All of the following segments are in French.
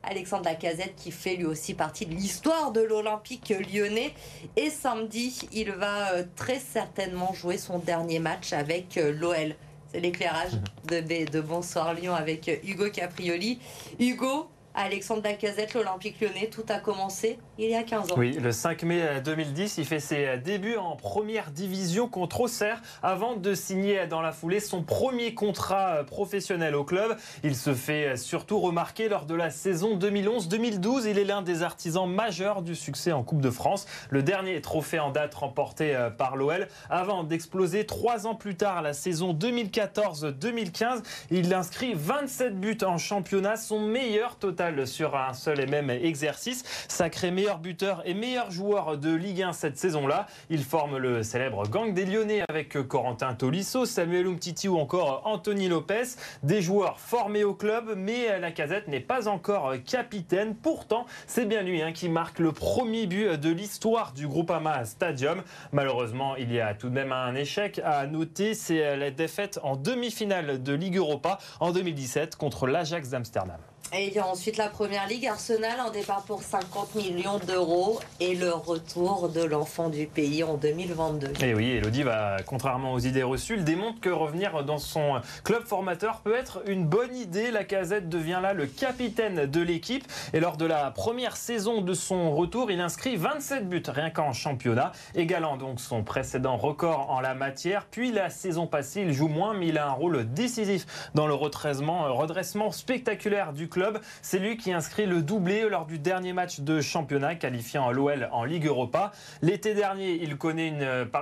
Alexandre Lacazette qui fait lui aussi partie de l'histoire de l'Olympique lyonnais. Et samedi, il va très certainement jouer son dernier match avec l'OL. C'est l'éclairage de Bonsoir Lyon avec Hugo Caprioli. Hugo, Alexandre Lacazette, l'Olympique lyonnais, tout a commencé il y a 15 ans. Oui, le 5 mai 2010, il fait ses débuts en première division contre Auxerre avant de signer dans la foulée son premier contrat professionnel au club. Il se fait surtout remarquer lors de la saison 2011-2012. Il est l'un des artisans majeurs du succès en Coupe de France. Le dernier trophée en date remporté par l'OL avant d'exploser 3 ans plus tard la saison 2014-2015. Il inscrit 27 buts en championnat, son meilleur total sur un seul et même exercice. Sacré meilleur buteur et meilleur joueur de Ligue 1 cette saison-là. Il forme le célèbre gang des Lyonnais avec Corentin Tolisso, Samuel Umtiti ou encore Anthony Lopez. Des joueurs formés au club, mais Lacazette n'est pas encore capitaine. Pourtant, c'est bien lui qui marque le premier but de l'histoire du Groupama Stadium. Malheureusement, il y a tout de même un échec à noter. C'est la défaite en demi-finale de Ligue Europa en 2017 contre l'Ajax d'Amsterdam. Et il y a ensuite la Première Ligue, Arsenal, un départ pour 50 millions d'euros et le retour de l'enfant du pays en 2022. Et oui, Elodie va, contrairement aux idées reçues, il démontre que revenir dans son club formateur peut être une bonne idée. Lacazette devient là le capitaine de l'équipe et lors de la première saison de son retour, il inscrit 27 buts rien qu'en championnat, égalant donc son précédent record en la matière. Puis la saison passée, il joue moins, mais il a un rôle décisif dans le redressement spectaculaire du club. C'est lui qui inscrit le doublé lors du dernier match de championnat qualifiant l'OL en Ligue Europa. L'été dernier, il connaît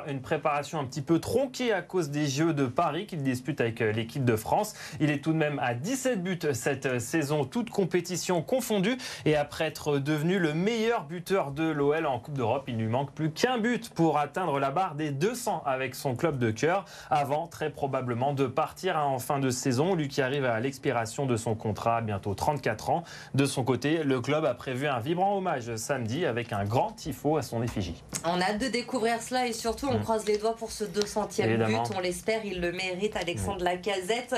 une préparation un petit peu tronquée à cause des Jeux de Paris qu'il dispute avec l'équipe de France. Il est tout de même à 17 buts cette saison, toute compétition confondue. Et après être devenu le meilleur buteur de l'OL en Coupe d'Europe, il ne lui manque plus qu'un but pour atteindre la barre des 200 avec son club de cœur, avant très probablement de partir en fin de saison. Lui qui arrive à l'expiration de son contrat, bientôt 34 ans. De son côté, le club a prévu un vibrant hommage samedi avec un grand tifo à son effigie. On a hâte de découvrir cela et surtout on croise les doigts pour ce 200e but. On l'espère, il le mérite, Alexandre Lacazette.